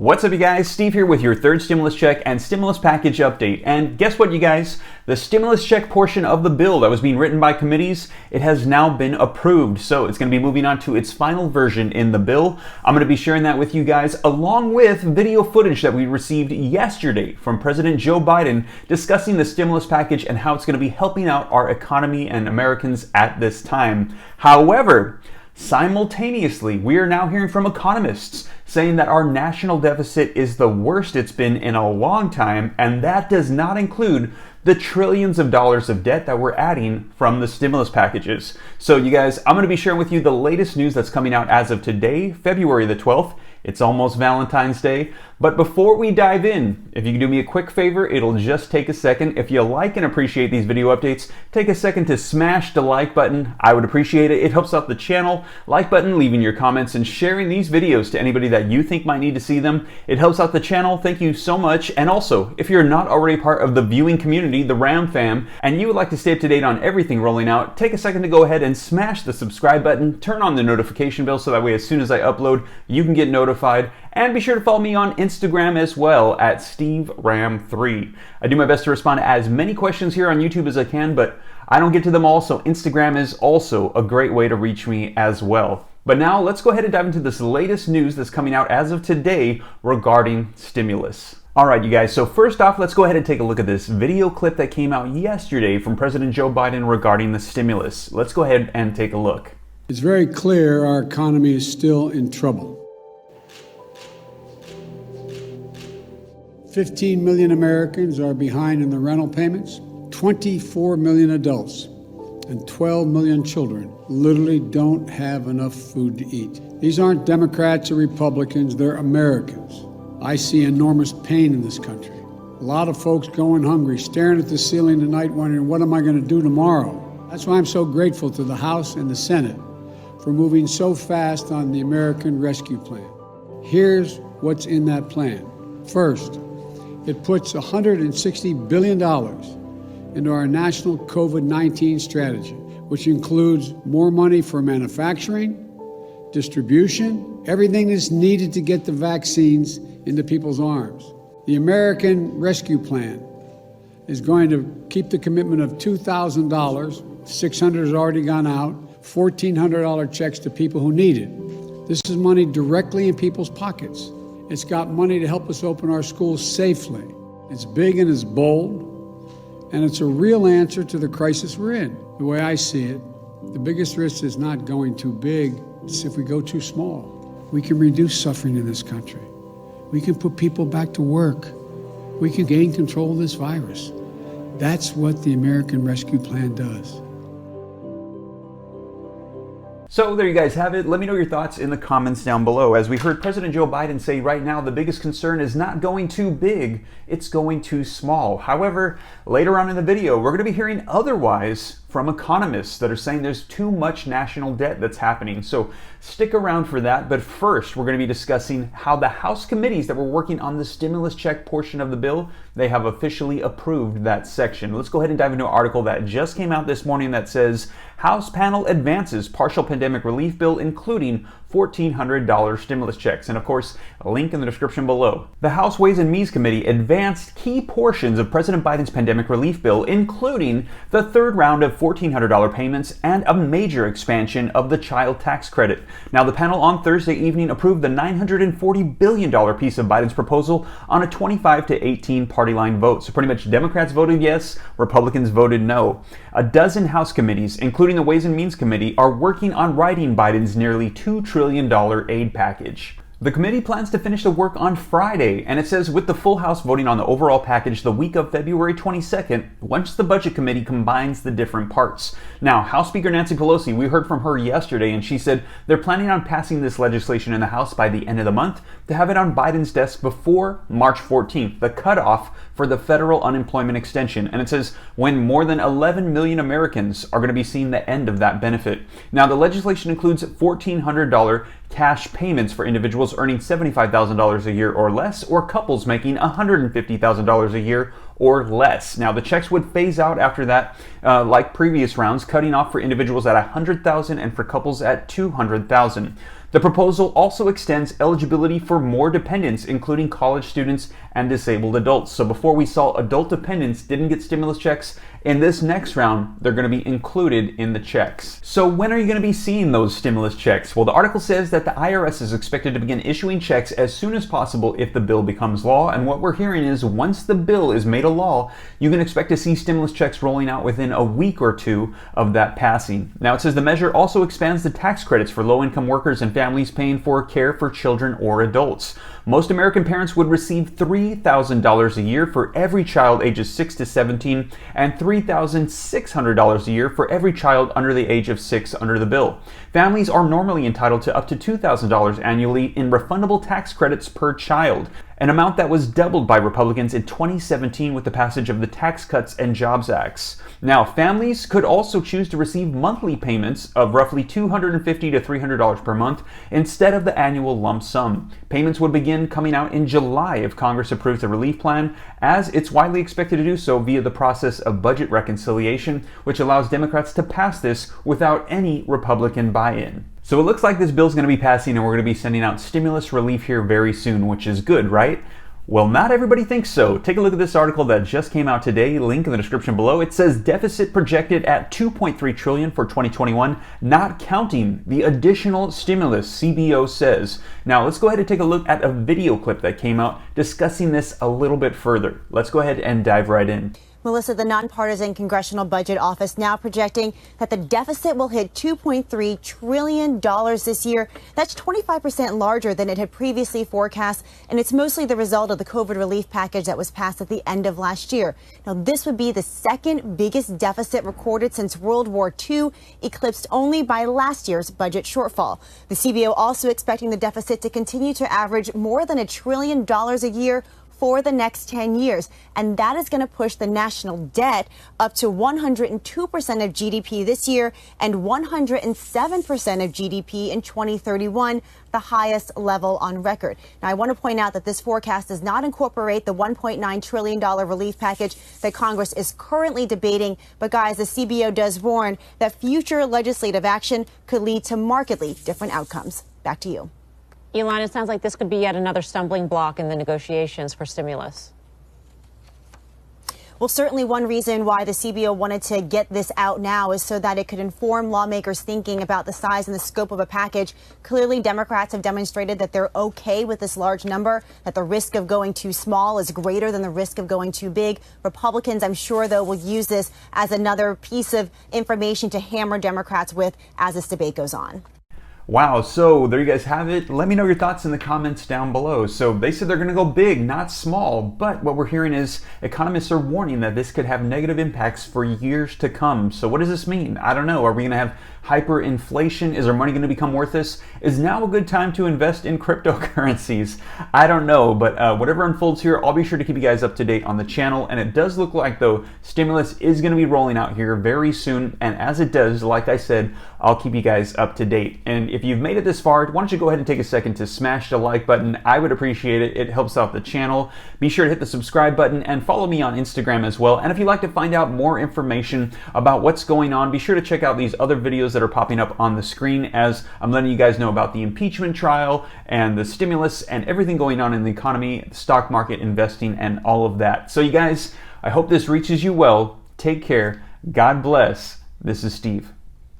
What's up, you guys? Steve here with your third stimulus check and stimulus package update. And guess what, you guys? The stimulus check portion of the bill that was being written by committees, it has now been approved. So it's going to be moving on to its final version in the bill. I'm going to be sharing that with you guys, along with video footage that we received yesterday from President Joe Biden discussing the stimulus package and how it's going to be helping out our economy and Americans at this time. However, simultaneously, we are now hearing from economists saying that our national deficit is the worst it's been in a long time, and that does not include the trillions of dollars of debt that we're adding from the stimulus packages. So you guys, I'm going to be sharing with you the latest news that's coming out as of today, February the 12th. It's almost Valentine's Day. But before we dive in, if you can do me a quick favor, it'll just take a second. If you like and appreciate these video updates, take a second to smash the like button. I would appreciate it. It helps out the channel. Like button, leaving your comments, and sharing these videos to anybody that you think might need to see them. It helps out the channel. Thank you so much. And also, if you're not already part of the viewing community, the Ram fam, and you would like to stay up to date on everything rolling out, take a second to go ahead and smash the subscribe button, turn on the notification bell so that way as soon as I upload, you can get notified. And be sure to follow me on Instagram as well at SteveRam3. I do my best to respond to as many questions here on YouTube as I can, but I don't get to them all, so Instagram is also a great way to reach me as well. But now let's go ahead and dive into this latest news that's coming out as of today regarding stimulus. All right, you guys, so first off, let's go ahead and take a look at this video clip that came out yesterday from President Joe Biden regarding the stimulus. Let's go ahead and take a look. It's very clear our economy is still in trouble. 15 million Americans are behind in the rental payments. 24 million adults and 12 million children literally don't have enough food to eat. These aren't Democrats or Republicans, they're Americans. I see enormous pain in this country. A lot of folks going hungry, staring at the ceiling tonight wondering, what am I going to do tomorrow? That's why I'm so grateful to the House and the Senate for moving so fast on the American Rescue Plan. Here's what's in that plan. First, it puts $160 billion into our national COVID-19 strategy, which includes more money for manufacturing, distribution, everything that's needed to get the vaccines into people's arms. The American Rescue Plan is going to keep the commitment of $2,000, $600 has already gone out, $1,400 checks to people who need it. This is money directly in people's pockets. It's got money to help us open our schools safely. It's big and it's bold, and it's a real answer to the crisis we're in. The way I see it, the biggest risk is not going too big, it's if we go too small. We can reduce suffering in this country. We can put people back to work. We can gain control of this virus. That's what the American Rescue Plan does. So there you guys have it. Let me know your thoughts in the comments down below. As we heard President Joe Biden say right now, the biggest concern is not going too big, it's going too small. However, later on in the video, we're going to be hearing otherwise from economists that are saying there's too much national debt that's happening. So stick around for that. But first, we're going to be discussing how the House committees that were working on the stimulus check portion of the bill, they have officially approved that section. Let's go ahead and dive into an article that just came out this morning that says House panel advances partial pandemic relief bill, including $1,400 stimulus checks. And of course, a link in the description below. The House Ways and Means Committee advanced key portions of President Biden's pandemic relief bill, including the third round of $1,400 payments and a major expansion of the child tax credit. Now, the panel on Thursday evening approved the $940 billion piece of Biden's proposal on a 25-18 party line vote. So pretty much Democrats voted yes, Republicans voted no. A dozen House committees, including the Ways and Means Committee, are working on writing Biden's nearly $2 trillion aid package. The committee plans to finish the work on Friday, and it says with the full House voting on the overall package the week of February 22nd, once the Budget Committee combines the different parts. Now, House Speaker Nancy Pelosi, we heard from her yesterday, and she said they're planning on passing this legislation in the House by the end of the month to have it on Biden's desk before March 14th, the cutoff for the federal unemployment extension. And it says when more than 11 million Americans are going to be seeing the end of that benefit. Now, the legislation includes $1,400 cash payments for individuals earning $75,000 a year or less, or couples making $150,000 a year or less. Now, the checks would phase out after that, like previous rounds, cutting off for individuals at $100,000 and for couples at $200,000. The proposal also extends eligibility for more dependents, including college students and disabled adults. So before we saw adult dependents didn't get stimulus checks, in this next round, they're going to be included in the checks. So when are you going to be seeing those stimulus checks? Well, the article says that the IRS is expected to begin issuing checks as soon as possible if the bill becomes law. And what we're hearing is once the bill is made a law, you can expect to see stimulus checks rolling out within a week or two of that passing. Now, it says the measure also expands the tax credits for low-income workers and families paying for care for children or adults. Most American parents would receive $3,000 a year for every child ages 6 to 17 and $3,600 a year for every child under the age of 6 under the bill. Families are normally entitled to up to $2,000 annually in refundable tax credits per child, an amount that was doubled by Republicans in 2017 with the passage of the Tax Cuts and Jobs Acts. Now, families could also choose to receive monthly payments of roughly $250 to $300 per month instead of the annual lump sum. Payments would begin coming out in July if Congress approves the relief plan, as it's widely expected to do so via the process of budget reconciliation, which allows Democrats to pass this without any Republican buy-in. So it looks like this bill's going to be passing and we're going to be sending out stimulus relief here very soon, which is good, right? Well, not everybody thinks so. Take a look at this article that just came out today, link in the description below. It says deficit projected at $2.3 trillion for 2021, not counting the additional stimulus, CBO says. Now, let's go ahead and take a look at a video clip that came out discussing this a little bit further. Let's go ahead and dive right in. Melissa, the nonpartisan Congressional Budget Office now projecting that the deficit will hit $2.3 trillion this year. That's 25% larger than it had previously forecast, and it's mostly the result of the COVID relief package that was passed at the end of last year. Now, this would be the second biggest deficit recorded since World War II, eclipsed only by last year's budget shortfall. The CBO also expecting the deficit to continue to average more than $1 trillion a year for the next 10 years. And that is going to push the national debt up to 102% of GDP this year and 107% of GDP in 2031, the highest level on record. Now, I want to point out that this forecast does not incorporate the $1.9 trillion relief package that Congress is currently debating. But guys, the CBO does warn that future legislative action could lead to markedly different outcomes. Back to you. Elon, it sounds like this could be yet another stumbling block in the negotiations for stimulus. Well, certainly one reason why the CBO wanted to get this out now is so that it could inform lawmakers thinking about the size and the scope of a package. Clearly, Democrats have demonstrated that they're okay with this large number, that the risk of going too small is greater than the risk of going too big. Republicans, I'm sure, though, will use this as another piece of information to hammer Democrats with as this debate goes on. Wow, so there you guys have it. Let me know your thoughts in the comments down below. So they said they're going to go big, not small, but what we're hearing is economists are warning that this could have negative impacts for years to come. So what does this mean? I don't know. Are we going to have hyperinflation? Is our money going to become worthless? Is now a good time to invest in cryptocurrencies? I don't know, but whatever unfolds here, I'll be sure to keep you guys up to date on the channel. And it does look like, though, stimulus is going to be rolling out here very soon. And as it does, like I said, I'll keep you guys up to date. And if you've made it this far, why don't you go ahead and take a second to smash the like button? I would appreciate it. It helps out the channel. Be sure to hit the subscribe button and follow me on Instagram as well. And if you'd like to find out more information about what's going on, be sure to check out these other videos that are popping up on the screen as I'm letting you guys know about the impeachment trial and the stimulus and everything going on in the economy, the stock market, investing, and all of that. So you guys, I hope this reaches you well. Take care. God bless. This is Steve.